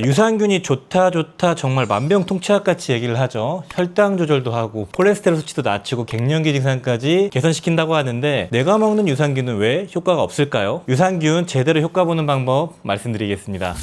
유산균이 좋다 정말 만병통치약같이 얘기를 하죠. 혈당 조절도 하고 콜레스테롤 수치도 낮추고 갱년기 증상까지 개선시킨다고 하는데 내가 먹는 유산균은 왜 효과가 없을까요? 유산균 제대로 효과 보는 방법 말씀드리겠습니다.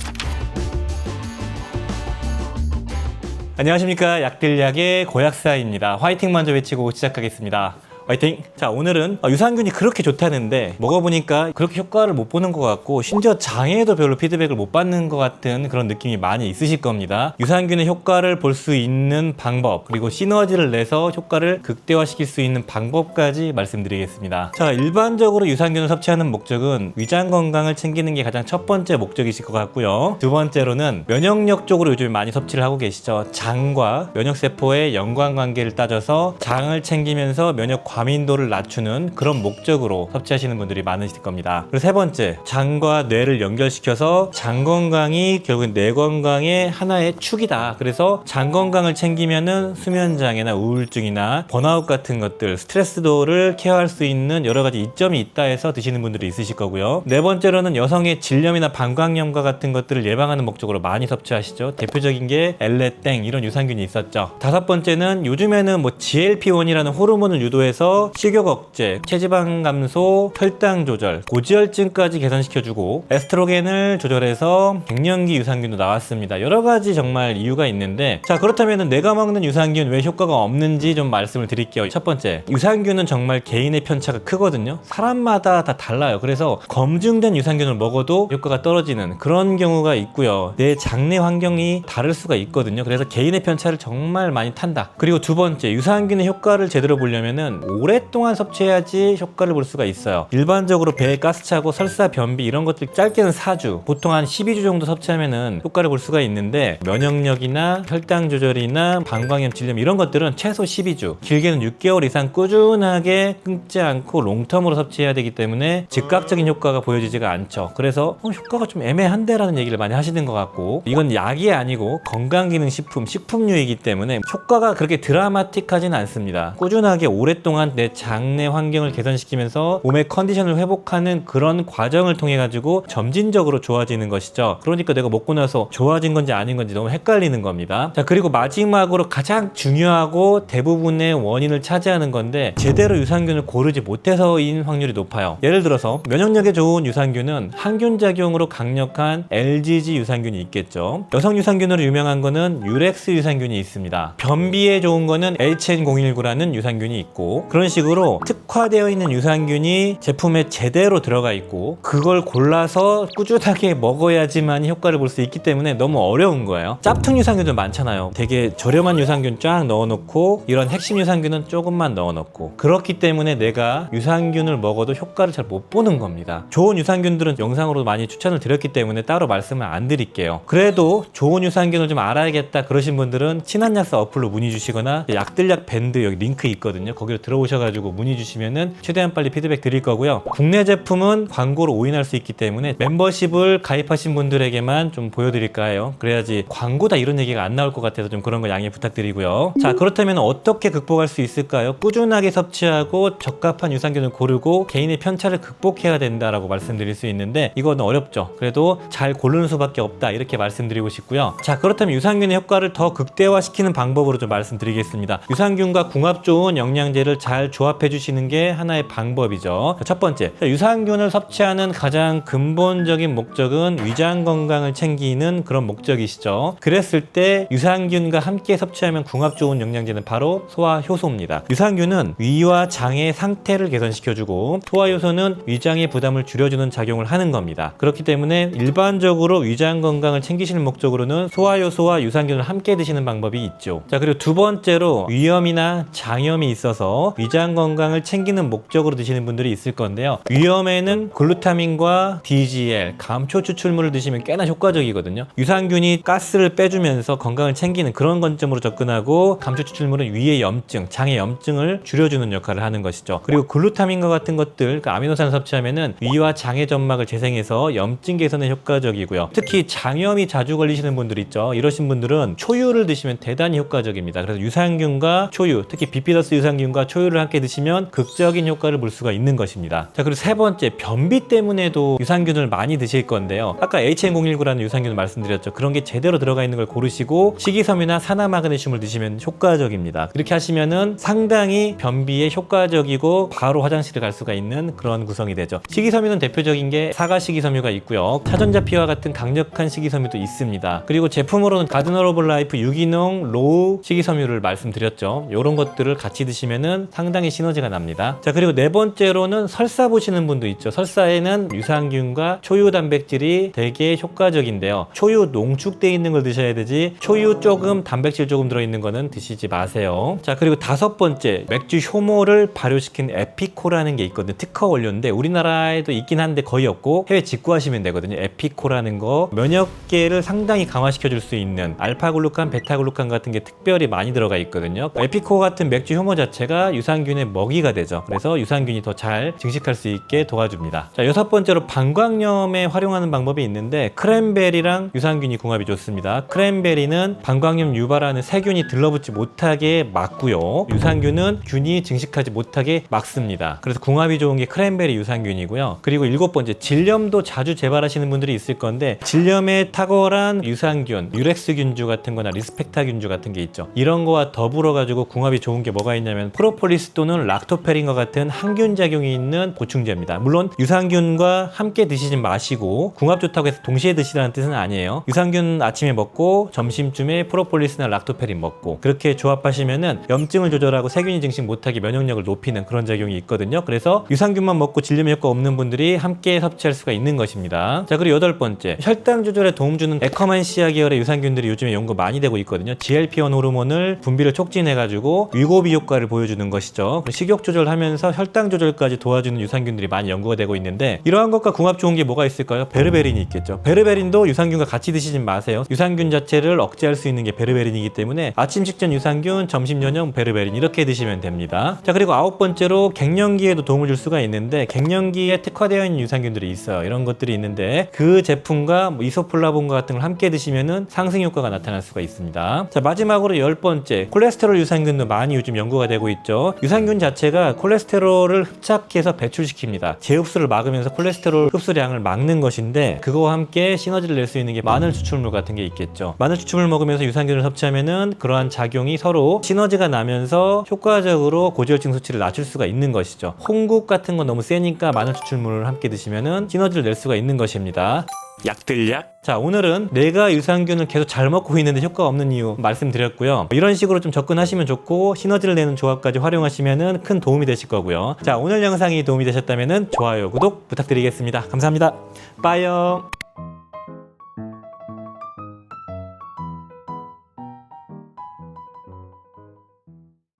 안녕하십니까, 약들약의 고약사입니다. 화이팅 먼저 외치고 시작하겠습니다. 화이팅! 자, 오늘은 유산균이 그렇게 좋다는데 먹어보니까 그렇게 효과를 못 보는 것 같고 심지어 장에도 별로 피드백을 못 받는 것 같은 그런 느낌이 많이 있으실 겁니다. 유산균의 효과를 볼 수 있는 방법, 그리고 시너지를 내서 효과를 극대화시킬 수 있는 방법까지 말씀드리겠습니다. 자, 일반적으로 유산균을 섭취하는 목적은 위장 건강을 챙기는 게 가장 첫 번째 목적이실 것 같고요. 두 번째로는 면역력 쪽으로 요즘 많이 섭취를 하고 계시죠. 장과 면역세포의 연관관계를 따져서 장을 챙기면서 면역 과민도를 낮추는 그런 목적으로 섭취하시는 분들이 많으실 겁니다. 그리고 세 번째, 장과 뇌를 연결시켜서 장 건강이 결국은 뇌 건강의 하나의 축이다. 그래서 장 건강을 챙기면은 수면장애나 우울증이나 번아웃 같은 것들, 스트레스도를 케어할 수 있는 여러 가지 이점이 있다 해서 드시는 분들이 있으실 거고요. 네 번째로는 여성의 질염이나 방광염과 같은 것들을 예방하는 목적으로 많이 섭취하시죠. 대표적인 게 엘레땡 이런 유산균이 있었죠. 다섯 번째는 요즘에는 GLP-1이라는 호르몬을 유도해서 식욕 억제, 체지방 감소, 혈당 조절, 고지혈증까지 개선시켜주고 에스트로겐을 조절해서 갱년기 유산균도 나왔습니다. 여러 가지 정말 이유가 있는데, 자, 그렇다면 내가 먹는 유산균 왜 효과가 없는지 좀 말씀을 드릴게요. 첫 번째, 유산균은 정말 개인의 편차가 크거든요. 사람마다 다 달라요. 그래서 검증된 유산균을 먹어도 효과가 떨어지는 그런 경우가 있고요. 내 장내 환경이 다를 수가 있거든요. 그래서 개인의 편차를 정말 많이 탄다. 그리고 두 번째, 유산균의 효과를 제대로 보려면은 오랫동안 섭취해야지 효과를 볼 수가 있어요. 일반적으로 배에 가스 차고 설사, 변비 이런 것들 짧게는 4주, 보통 한 12주 정도 섭취하면은 효과를 볼 수가 있는데, 면역력이나 혈당 조절이나 방광염, 질염 이런 것들은 최소 12주, 길게는 6개월 이상 꾸준하게 끊지 않고 롱텀으로 섭취해야 되기 때문에 즉각적인 효과가 보여지지가 않죠. 그래서 효과가 좀 애매한데 라는 얘기를 많이 하시는 것 같고, 이건 약이 아니고 건강기능식품, 식품류이기 때문에 효과가 그렇게 드라마틱하지는 않습니다. 꾸준하게 오랫동안 내 장내 환경을 개선시키면서 몸의 컨디션을 회복하는 그런 과정을 통해 가지고 점진적으로 좋아지는 것이죠. 그러니까 내가 먹고 나서 좋아진 건지 아닌 건지 너무 헷갈리는 겁니다. 자, 그리고 마지막으로 가장 중요하고 대부분의 원인을 차지하는 건데, 제대로 유산균을 고르지 못해서인 확률이 높아요. 예를 들어서 면역력에 좋은 유산균은 항균 작용으로 강력한 LGG 유산균이 있겠죠. 여성 유산균으로 유명한 거는 유렉스 유산균이 있습니다. 변비에 좋은 거는 HN019라는 유산균이 있고, 그런 식으로 특화되어 있는 유산균이 제품에 제대로 들어가 있고 그걸 골라서 꾸준하게 먹어야지만 효과를 볼 수 있기 때문에 너무 어려운 거예요. 짭퉁 유산균도 많잖아요. 되게 저렴한 유산균 쫙 넣어놓고 이런 핵심 유산균은 조금만 넣어놓고, 그렇기 때문에 내가 유산균을 먹어도 효과를 잘 못 보는 겁니다. 좋은 유산균들은 영상으로 많이 추천을 드렸기 때문에 따로 말씀을 안 드릴게요. 그래도 좋은 유산균을 좀 알아야겠다 그러신 분들은 친환약사 어플로 문의 주시거나 약들약 밴드 여기 링크 있거든요. 거기로 들어오셔가지고 문의 주시면은 최대한 빨리 피드백 드릴 거고요. 국내 제품은 광고로 오인할 수 있기 때문에 멤버십을 가입하신 분들에게만 좀 보여드릴까 해요. 그래야지 광고다 이런 얘기가 안 나올 것 같아서 좀 그런 거 양해 부탁드리고요. 자, 그렇다면 어떻게 극복할 수 있을까요? 꾸준하게 섭취하고 적합한 유산균을 고르고 개인의 편차를 극복해야 된다라고 말씀드릴 수 있는데, 이건 어렵죠. 그래도 잘 고르는 수밖에 없다 이렇게 말씀드리고 싶고요. 자, 그렇다면 유산균의 효과를 더 극대화시키는 방법으로 좀 말씀드리겠습니다. 유산균과 궁합 좋은 영양제를 잘 조합해 주시는 게 하나의 방법이죠. 첫 번째, 유산균을 섭취하는 가장 근본적인 목적은 위장 건강을 챙기는 그런 목적이시죠. 그랬을 때 유산균과 함께 섭취하면 궁합 좋은 영양제는 바로 소화효소입니다. 유산균은 위와 장의 상태를 개선시켜주고 소화효소는 위장의 부담을 줄여주는 작용을 하는 겁니다. 그렇기 때문에 일반적으로 위장 건강을 챙기시는 목적으로는 소화효소와 유산균을 함께 드시는 방법이 있죠. 자, 그리고 두 번째로 위염이나 장염이 있어서 위장 건강을 챙기는 목적으로 드시는 분들이 있을 건데요. 위염에는 글루타민과 DGL, 감초 추출물을 드시면 꽤나 효과적이거든요. 유산균이 가스를 빼주면서 건강을 챙기는 그런 관점으로 접근하고, 감초 추출물은 위의 염증, 장의 염증을 줄여주는 역할을 하는 것이죠. 그리고 글루타민과 같은 것들, 그러니까 아미노산 섭취하면은 위와 장의 점막을 재생해서 염증 개선에 효과적이고요. 특히 장염이 자주 걸리시는 분들 있죠. 이러신 분들은 초유를 드시면 대단히 효과적입니다. 그래서 유산균과 초유, 특히 비피더스 유산균과 초유 초유를 함께 드시면 극적인 효과를 볼 수가 있는 것입니다. 자, 그리고 세 번째, 변비 때문에도 유산균을 많이 드실 건데요. 아까 HN019라는 유산균을 말씀드렸죠. 그런 게 제대로 들어가 있는 걸 고르시고 식이섬유나 산화마그네슘을 드시면 효과적입니다. 이렇게 하시면은 상당히 변비에 효과적이고 바로 화장실에 갈 수가 있는 그런 구성이 되죠. 식이섬유는 대표적인 게 사과 식이섬유가 있고요. 사전자피와 같은 강력한 식이섬유도 있습니다. 그리고 제품으로는 가드너 오브 라이프 유기농 로우 식이섬유를 말씀드렸죠. 이런 것들을 같이 드시면은 상당히 시너지가 납니다. 자, 그리고 네 번째로는 설사 보시는 분도 있죠. 설사에는 유산균과 초유 단백질이 되게 효과적인데요. 초유 농축되어 있는 걸 드셔야 되지 초유 조금 단백질 조금 들어있는 거는 드시지 마세요. 자, 그리고 다섯 번째, 맥주 효모를 발효시킨 에피코라는 게 있거든요. 특허 원료인데 우리나라에도 있긴 한데 거의 없고 해외 직구하시면 되거든요. 에피코라는 거 면역계를 상당히 강화시켜 줄 수 있는 알파글루칸, 베타글루칸 같은 게 특별히 많이 들어가 있거든요. 에피코 같은 맥주 효모 자체가 유산균의 먹이가 되죠. 그래서 유산균이 더 잘 증식할 수 있게 도와줍니다. 자, 여섯 번째로 방광염에 활용하는 방법이 있는데 크랜베리랑 유산균이 궁합이 좋습니다. 크랜베리는 방광염 유발하는 세균이 들러붙지 못하게 막고요. 유산균은 균이 증식하지 못하게 막습니다. 그래서 궁합이 좋은 게 크랜베리 유산균이고요. 그리고 일곱 번째, 질염도 자주 재발하시는 분들이 있을 건데 질염에 탁월한 유산균, 유렉스균주 같은 거나 리스펙타균주 같은 게 있죠. 이런 거와 더불어 가지고 궁합이 좋은 게 뭐가 있냐면 프로폴리스 또는 락토페린과 같은 항균 작용이 있는 보충제입니다. 물론 유산균과 함께 드시지 마시고 궁합 좋다고 해서 동시에 드시라는 뜻은 아니에요. 유산균 아침에 먹고 점심쯤에 프로폴리스나 락토페린 먹고 그렇게 조합하시면은 염증을 조절하고 세균이 증식 못하게 면역력을 높이는 그런 작용이 있거든요. 그래서 유산균만 먹고 질염 효과 없는 분들이 함께 섭취할 수가 있는 것입니다. 자, 그리고 여덟 번째, 혈당 조절에 도움 주는 에커만시아 계열의 유산균들이 요즘에 연구 많이 되고 있거든요. GLP-1 호르몬을 분비를 촉진해가지고 위고비 효과를 보여주는 것이죠. 식욕 조절하면서 혈당 조절까지 도와주는 유산균들이 많이 연구가 되고 있는데 이러한 것과 궁합 좋은 게 뭐가 있을까요? 베르베린이 있겠죠. 베르베린도 유산균과 같이 드시지 마세요. 유산균 자체를 억제할 수 있는 게 베르베린이기 때문에 아침 식전 유산균, 점심 저녁 베르베린 이렇게 드시면 됩니다. 자, 그리고 아홉 번째로 갱년기에도 도움을 줄 수가 있는데 갱년기에 특화되어 있는 유산균들이 있어요. 이런 것들이 있는데 그 제품과 이소플라본과 같은 걸 함께 드시면은 상승 효과가 나타날 수가 있습니다. 자, 마지막으로 열 번째, 콜레스테롤 유산균도 많이 요즘 연구가 되고 있죠. 유산균 자체가 콜레스테롤을 흡착해서 배출시킵니다. 재흡수를 막으면서 콜레스테롤 흡수량을 막는 것인데 그거와 함께 시너지를 낼 수 있는 게 마늘 추출물 같은 게 있겠죠. 마늘 추출물 먹으면서 유산균을 섭취하면은 그러한 작용이 서로 시너지가 나면서 효과적으로 고지혈증 수치를 낮출 수가 있는 것이죠. 홍국 같은 건 너무 세니까 마늘 추출물을 함께 드시면은 시너지를 낼 수가 있는 것입니다. 약들약. 자, 오늘은 내가 유산균을 계속 잘 먹고 있는데 효과가 없는 이유 말씀드렸고요. 이런 식으로 좀 접근하시면 좋고 시너지를 내는 조합까지 활용하시면은 큰 도움이 되실 거고요. 자, 오늘 영상이 도움이 되셨다면은 좋아요, 구독 부탁드리겠습니다. 감사합니다. 빠이요.